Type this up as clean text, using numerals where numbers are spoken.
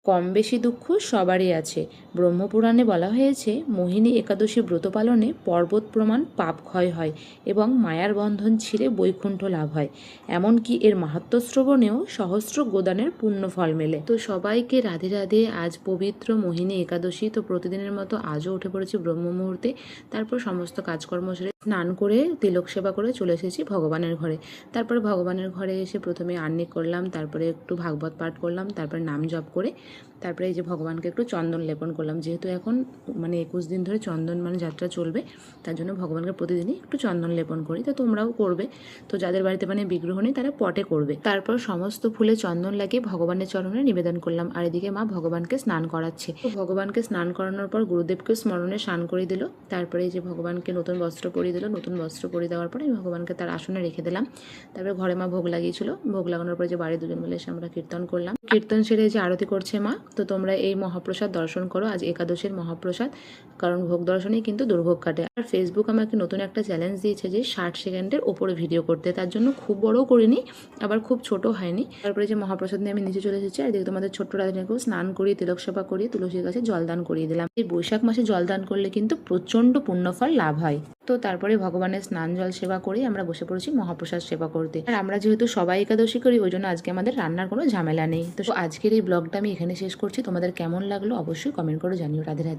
কম বেশি দুঃখ সবারই আছে। ব্রহ্মপুরাণে বলা হয়েছে, মোহিনী একাদশী ব্রত পালনে পর্বত প্রমাণ পাপ ক্ষয় হয় এবং মায়ার বন্ধন ছিঁড়ে বৈকুণ্ঠ লাভ হয়। এমনকি এর মাহাত্ম্য শ্রবণেও সহস্র গোদানের পুণ্য ফল মেলে। তো সবাইকে রাধে রাধে। আজ পবিত্র মোহিনী একাদশী। তো প্রতিদিনের মতো আজও উঠে পড়েছি ব্রহ্ম মুহূর্তে। তারপর সমস্ত কাজকর্ম সেরে স্নান করে তিলক সেবা করে চলে এসেছি ভগবানের ঘরে। তারপরে ভগবানের ঘরে এসে প্রথমে আহ্নিক করলাম, তারপরে একটু ভাগবত পাঠ করলাম, তারপরে নাম জপ করে তারপরে এই যে ভগবানকে একটু চন্দন লেপন করলাম। যেহেতু এখন 21 দিন ধরে চন্দন যাত্রা চলবে, তার জন্য ভগবানকে প্রতিদিনই একটু চন্দন লেপন করি। তো তোমরাও করবে। তো যাদের বাড়িতে বিগ্রহ নেই তারা পটে করবে। তারপর সমস্ত ফুলে চন্দন লাগিয়ে ভগবানের চরণে নিবেদন করলাম। আর এদিকে মা ভগবানকে স্নান করাচ্ছে। তো ভগবানকে স্নান করানোর পর গুরুদেবকে স্মরণে স্নান করে দিল। তারপরে এই যে ভগবানকে নতুন বস্ত্র পরিয়ে দিল। নতুন বস্ত্র পরিয়ে দেওয়ার পরে ভগবানকে তার আসনে রেখে দিলাম। তারপরে ঘরে মা ভোগ লাগিয়েছিল। ভোগ লাগানোর পরে যে বাড়ি দুজন মিলে এসে আমরা কীর্তন করলাম। কীর্তন সেরে যে আরতি করছে মা। তো তোমরা এই মহাপ্রসাদ দর্শন করো। আজ একাদশীর মহাপ্রসাদ, কারণ ভোগ দর্শনেই কিন্তু দুর্ভোগ কাটে। আর ফেসবুক আমাকে নতুন একটা চ্যালেঞ্জ দিয়েছে যে 60 সেকেন্ডের ওপরে ভিডিও করতে। তার জন্য খুব বড়ও করিনি, আবার খুব ছোট হয়নি। তারপরে যে মহাপ্রসাদ নিয়ে আমি নিচে চলে এসেছি। আর দেখি তোমাদের ছোট্ট রাধিনীকেও স্নান করিয়ে তিলক সেবা করিয়ে তুলসীর কাছে জলদান করিয়ে দিলাম। এই বৈশাখ মাসে জলদান করলে কিন্তু প্রচণ্ড পুণ্যফল লাভ হয়। তো তারপরে ভগবানের স্নান জল সেবা করে আমরা বসে পড়েছি মহাপ্রসাদ সেবা করতে। আর আমরা যেহেতু সবাই একাদশী করি, ওই জন্য আজকে আমাদের রান্নার কোনো ঝামেলা নেই। তো আজকের এই ব্লগটা আমি এখানে শেষ করছি। তোমাদের কেমন লাগলো অবশ্যই কমেন্ট করে জানিও। রাধে রাধে।